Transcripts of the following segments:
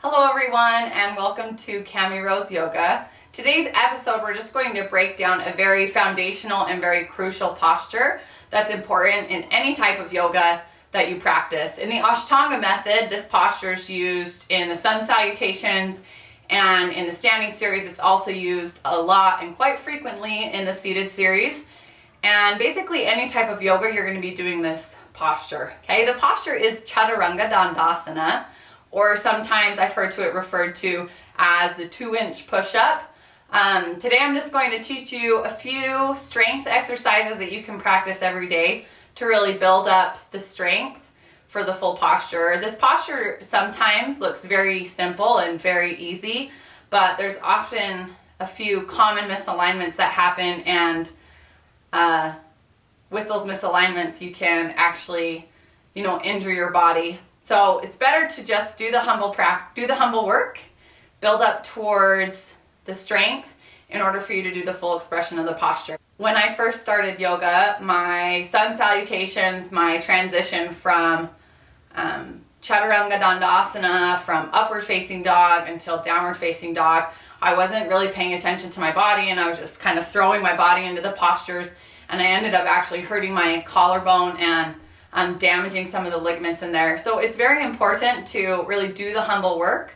Hello everyone and welcome to Cami Rose Yoga. Today's episode we're just going to break down a very foundational and very crucial posture that's important in any type of yoga that you practice. In the Ashtanga method, this posture is used in the sun salutations, and in the standing series it's also used a lot and quite frequently in the seated series. And basically any type of yoga you're going to be doing this posture. Okay, the posture is Chaturanga Dandasana, or sometimes I've heard it referred to as the 2-inch push-up. Today I'm just going to teach you a few strength exercises that you can practice every day to really build up the strength for the full posture. This posture sometimes looks very simple and very easy, but there's often a few common misalignments that happen, and with those misalignments you can actually, injure your body. So it's better to just do the humble work, build up towards the strength in order for you to do the full expression of the posture. When I first started yoga, my sun salutations, my transition from Chaturanga Dandasana, from upward facing dog until downward facing dog, I wasn't really paying attention to my body, and I was just kind of throwing my body into the postures, and I ended up actually hurting my collarbone and damaging some of the ligaments in there. So it's very important to really do the humble work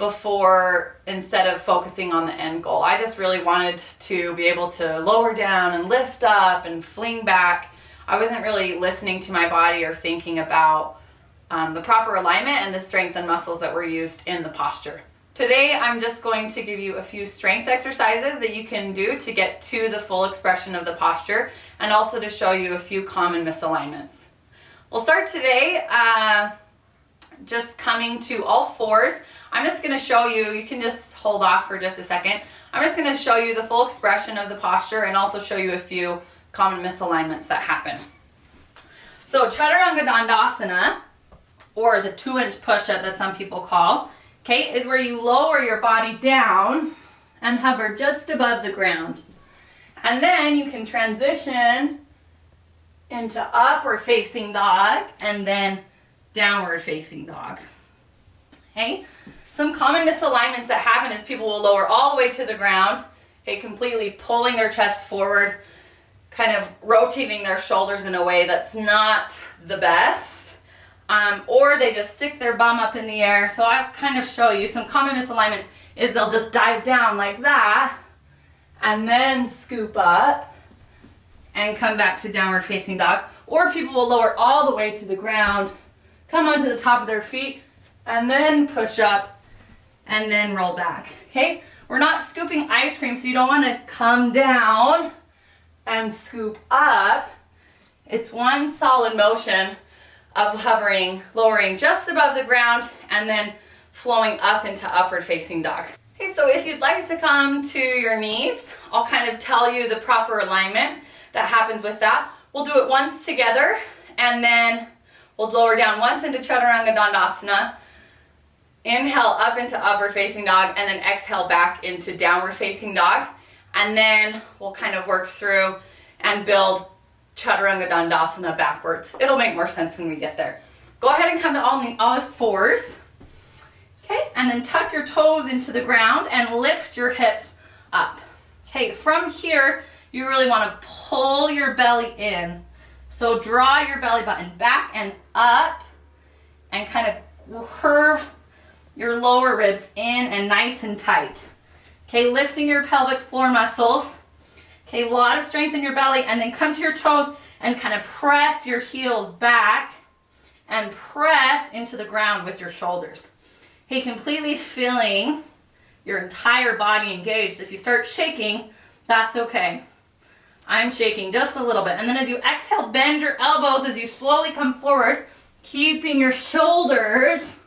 instead of focusing on the end goal. I just really wanted to be able to lower down and lift up and fling back. I wasn't really listening to my body or thinking about the proper alignment and the strength and muscles that were used in the posture. Today I'm just going to give you a few strength exercises that you can do to get to the full expression of the posture, and also to show you a few common misalignments. We'll start today just coming to all fours. I'm just going to show you, you can just hold off for just a second. I'm just going to show you the full expression of the posture and also show you a few common misalignments that happen. So Chaturanga Dandasana, or the 2-inch push-up that some people call, okay, is where you lower your body down and hover just above the ground. And then you can transition into upward facing dog and then downward facing dog. Okay, some common misalignments that happen is people will lower all the way to the ground, okay, completely pulling their chest forward, kind of rotating their shoulders in a way that's not the best, or they just stick their bum up in the air. So I'll kind of show you some common misalignments is they'll just dive down like that and then scoop up and come back to downward facing dog. Or people will lower all the way to the ground, come onto the top of their feet, and then push up and then roll back. Okay, we're not scooping ice cream, so you don't want to come down and scoop up. It's one solid motion of hovering, lowering just above the ground and then flowing up into upward facing dog. Okay, so if you'd like to come to your knees, I'll kind of tell you the proper alignment that happens with that. We'll do it once together, and then we'll lower down once into Chaturanga Dandasana, inhale up into upward facing dog, and then exhale back into downward facing dog. And then we'll kind of work through and build Chaturanga Dandasana backwards. It'll make more sense when we get there. Go ahead and come to all fours. Okay, and then tuck your toes into the ground and lift your hips up. Okay, from here, you really want to pull your belly in. So draw your belly button back and up and kind of curve your lower ribs in and nice and tight. Okay, lifting your pelvic floor muscles. Okay, a lot of strength in your belly, and then come to your toes and kind of press your heels back and press into the ground with your shoulders. Okay, completely feeling your entire body engaged. If you start shaking, that's okay. I'm shaking just a little bit. And then as you exhale, bend your elbows as you slowly come forward, keeping your shoulders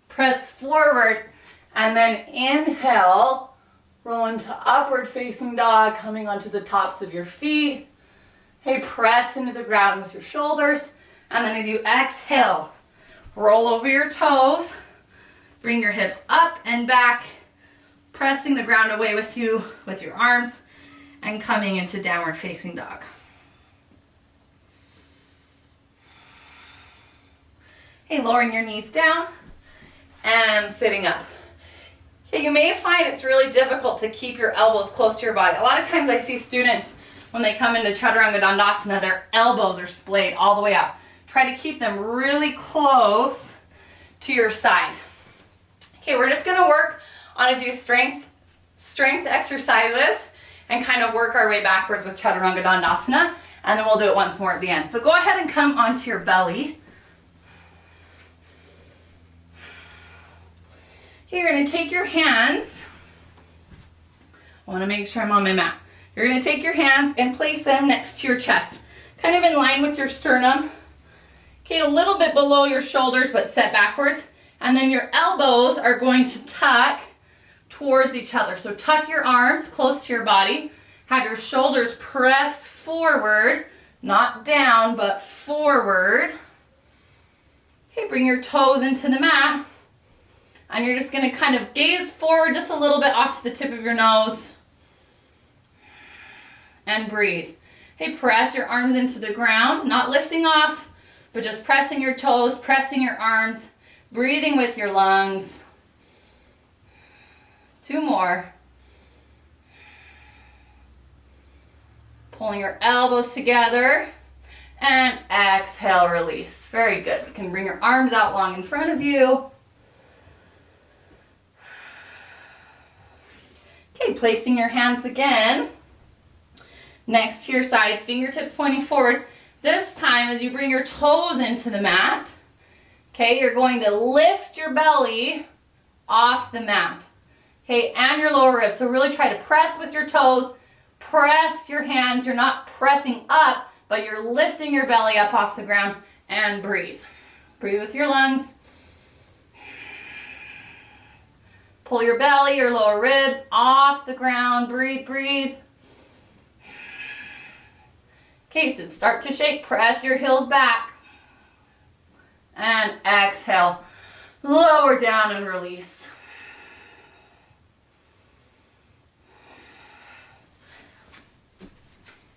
press forward, and then inhale, roll into upward facing dog, coming onto the tops of your feet. Hey, press into the ground with your shoulders. And then as you exhale, roll over your toes, bring your hips up and back, pressing the ground away with you with your arms, and coming into downward facing dog. Okay, lowering your knees down and sitting up. Okay, you may find it's really difficult to keep your elbows close to your body. A lot of times I see students, when they come into Chaturanga Dandasana, their elbows are splayed all the way out. Try to keep them really close to your side. Okay, we're just gonna work on a few strength exercises and kind of work our way backwards with Chaturanga Dandasana, and then we'll do it once more at the end. So go ahead and come onto your belly. Okay, you're gonna take your hands. I wanna make sure I'm on my mat. You're gonna take your hands and place them next to your chest, kind of in line with your sternum. Okay, a little bit below your shoulders, but set backwards. And then your elbows are going to tuck towards each other. So tuck your arms close to your body. Have your shoulders press forward, not down, but forward. Okay, bring your toes into the mat. And you're just gonna kind of gaze forward just a little bit off the tip of your nose. And breathe. Okay, press your arms into the ground, not lifting off, but just pressing your toes, pressing your arms, breathing with your lungs. 2 more. Pulling your elbows together and exhale, release. Very good. You can bring your arms out long in front of you. Okay, placing your hands again next to your sides, fingertips pointing forward. This time, as you bring your toes into the mat, okay, you're going to lift your belly off the mat, okay, and your lower ribs. So really try to press with your toes, press your hands. You're not pressing up, but you're lifting your belly up off the ground, and breathe. Breathe with your lungs. Pull your belly, your lower ribs off the ground. Breathe, breathe. Okay, so start to shake. Press your heels back. And exhale. Lower down and release.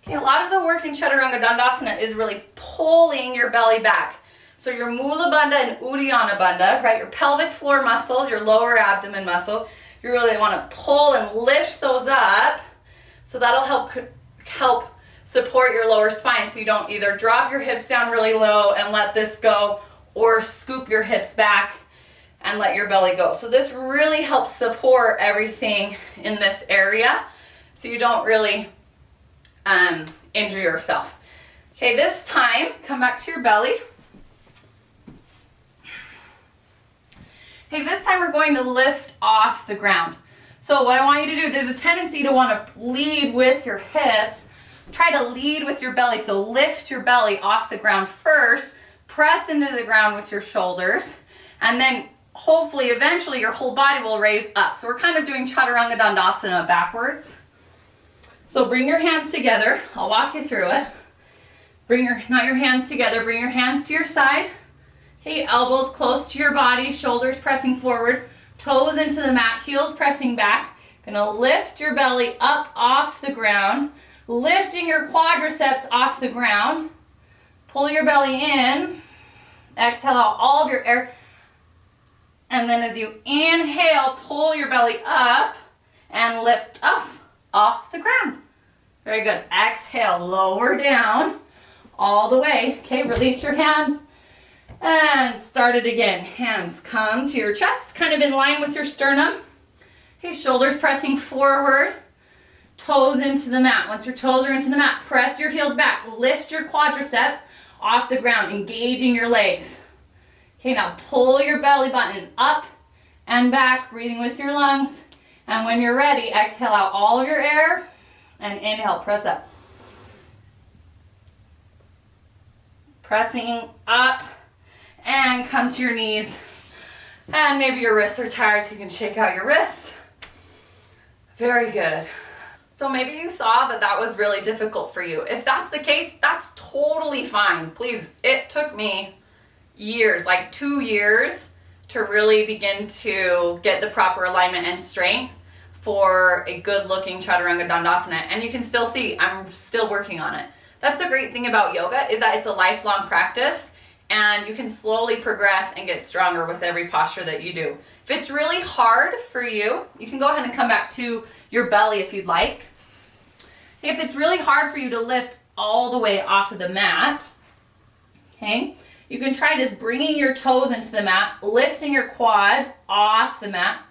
Okay, a lot of the work in Chaturanga Dandasana is really pulling your belly back. So your Mula Bandha and Uddiyana Bandha, right, your pelvic floor muscles, your lower abdomen muscles, you really want to pull and lift those up. So that'll help support your lower spine, so you don't either drop your hips down really low and let this go, or scoop your hips back and let your belly go. So this really helps support everything in this area, so you don't really injure yourself. Okay, this time, come back to your belly. Okay, this time we're going to lift off the ground. So what I want you to do, there's a tendency to want to lead with your hips. Try to lead with your belly. So lift your belly off the ground first, press into the ground with your shoulders, and then hopefully eventually your whole body will raise up. So we're kind of doing Chaturanga Dandasana backwards. So bring your hands together. I'll walk you through it. Not your hands together, bring your hands to your side. Okay, elbows close to your body, shoulders pressing forward, toes into the mat, heels pressing back. Gonna lift your belly up off the ground, lifting your quadriceps off the ground. Pull your belly in, exhale out all of your air. And then as you inhale, pull your belly up and lift off the ground. Very good. Exhale, lower down all the way. Okay, release your hands. And start it again. Hands come to your chest, kind of in line with your sternum. Okay, shoulders pressing forward, toes into the mat. Once your toes are into the mat, press your heels back. Lift your quadriceps off the ground, engaging your legs. Okay, now pull your belly button up and back, breathing with your lungs. And when you're ready, exhale out all of your air and inhale, press up. Pressing up. And come to your knees, and maybe your wrists are tired, so you can shake out your wrists. Very good. So maybe you saw that was really difficult for you. If that's the case, that's totally fine. Please, it took me years, like 2 years, to really begin to get the proper alignment and strength for a good looking Chaturanga Dandasana. And you can still see I'm still working on it. That's the great thing about yoga, is that it's a lifelong practice. and you can slowly progress and get stronger with every posture that you do. If it's really hard for you, you can go ahead and come back to your belly if you'd like. If it's really hard for you to lift all the way off of the mat, okay, you can try just bringing your toes into the mat, lifting your quads off the mat,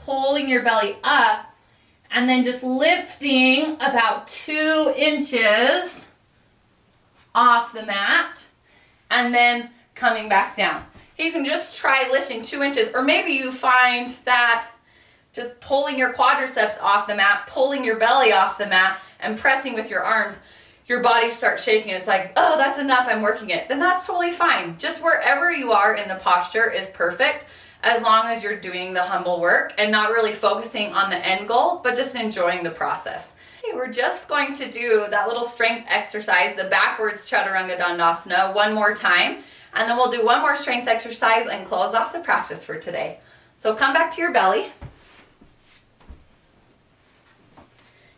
pulling your belly up, and then just lifting about 2 inches off the mat, and then coming back down. You can just try lifting 2 inches, or maybe you find that just pulling your quadriceps off the mat, pulling your belly off the mat, and pressing with your arms, your body starts shaking. It's like, oh, that's enough, I'm working it. Then that's totally fine. Just wherever you are in the posture is perfect, as long as you're doing the humble work and not really focusing on the end goal, but just enjoying the process. Okay, we're just going to do that little strength exercise, the backwards Chaturanga Dandasana, one more time. And then we'll do one more strength exercise and close off the practice for today. So come back to your belly.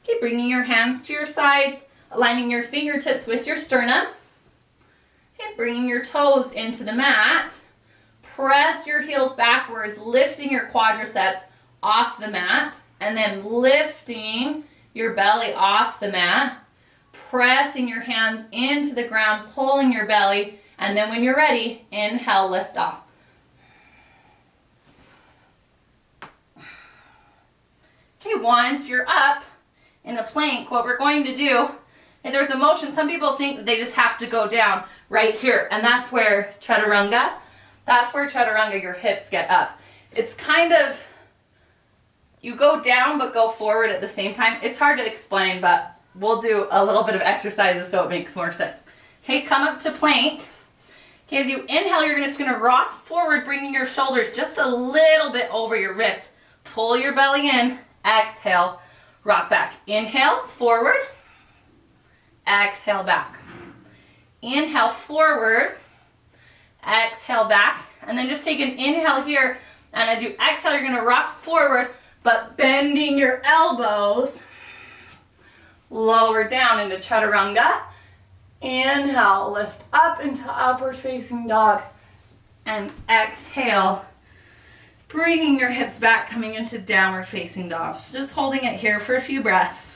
Okay, bringing your hands to your sides, aligning your fingertips with your sternum. Okay, bringing your toes into the mat. Press your heels backwards, lifting your quadriceps off the mat, and then lifting your belly off the mat, pressing your hands into the ground, pulling your belly, and then when you're ready, inhale, lift off. Okay, once you're up in a plank, what we're going to do, and there's a motion, some people think that they just have to go down right here, and that's where Chaturanga, your hips get up. It's kind of, you go down but go forward at the same time. It's hard to explain, but we'll do a little bit of exercises so it makes more sense. Okay, come up to plank. Okay, as you inhale, you're just going to rock forward, bringing your shoulders just a little bit over your wrists. Pull your belly in. Exhale, rock back. Inhale, forward. Exhale, back. Inhale, forward. Exhale, back. And then just take an inhale here. And as you exhale, you're going to rock forward, but bending your elbows. Lower down into Chaturanga. Inhale, lift up into upward facing dog. And exhale, bringing your hips back, coming into downward facing dog. Just holding it here for a few breaths.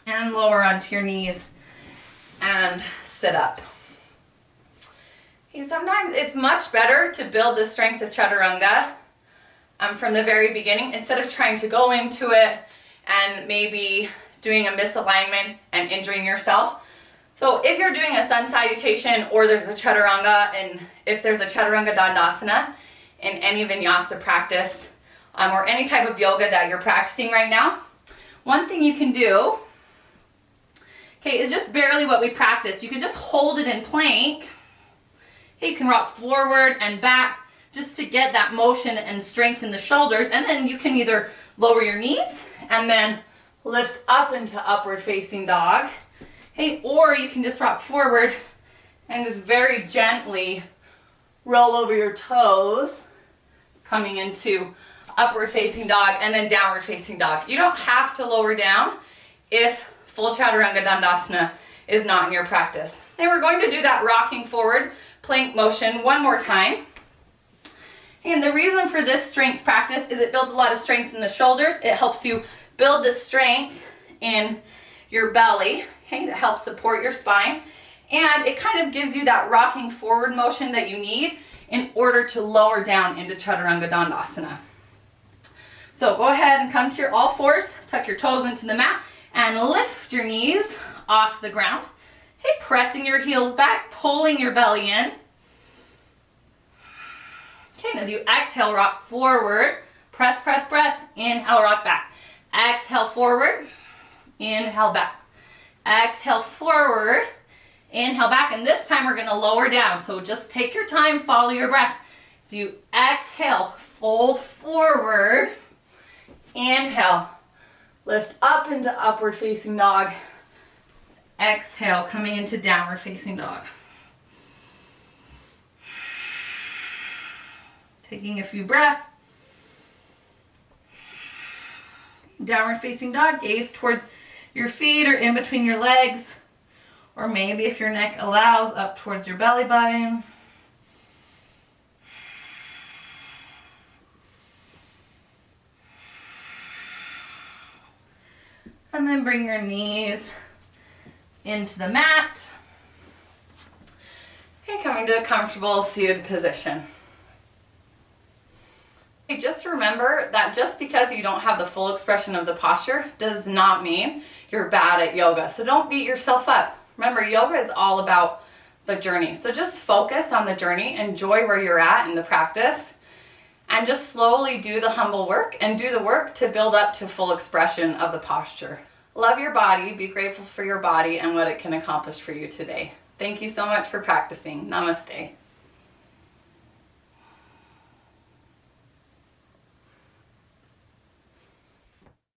And lower onto your knees and sit up. Sometimes it's much better to build the strength of Chaturanga from the very beginning instead of trying to go into it and maybe doing a misalignment and injuring yourself. So if you're doing a sun salutation or there's a Chaturanga, and if there's a Chaturanga Dandasana in any vinyasa practice or any type of yoga that you're practicing right now, one thing you can do, okay, is just barely what we practice. You can just hold it in plank. Okay, you can rock forward and back just to get that motion and strength in the shoulders. And then you can either lower your knees and then lift up into upward facing dog. Okay, or you can just rock forward and just very gently roll over your toes, coming into upward facing dog and then downward facing dog. You don't have to lower down if full Chaturanga Dandasana is not in your practice. And we're going to do that rocking forward plank motion one more time. And the reason for this strength practice is it builds a lot of strength in the shoulders. It helps you build the strength in your belly, okay, to help support your spine. And it kind of gives you that rocking forward motion that you need in order to lower down into Chaturanga Dandasana. So go ahead and come to your all fours, tuck your toes into the mat, and lift your knees off the ground. Okay, pressing your heels back, pulling your belly in. Okay, and as you exhale, rock forward. Press, press, press. Inhale, rock back. Exhale, forward. Inhale, back. Exhale, forward. Inhale, back. And this time we're going to lower down. So just take your time, follow your breath. So you exhale, fold forward. Inhale. Lift up into upward facing dog. Exhale, coming into downward facing dog. Taking a few breaths. downward facing dog, gaze towards your feet or in between your legs, or maybe if your neck allows, up towards your belly button. And then bring your knees into the mat. Okay, coming to a comfortable seated position. Okay, just remember that just because you don't have the full expression of the posture does not mean you're bad at yoga. So don't beat yourself up. Remember, yoga is all about the journey. So just focus on the journey, enjoy where you're at in the practice, and just slowly do the humble work and do the work to build up to full expression of the posture. Love your body, be grateful for your body and what it can accomplish for you today. Thank you so much for practicing. Namaste.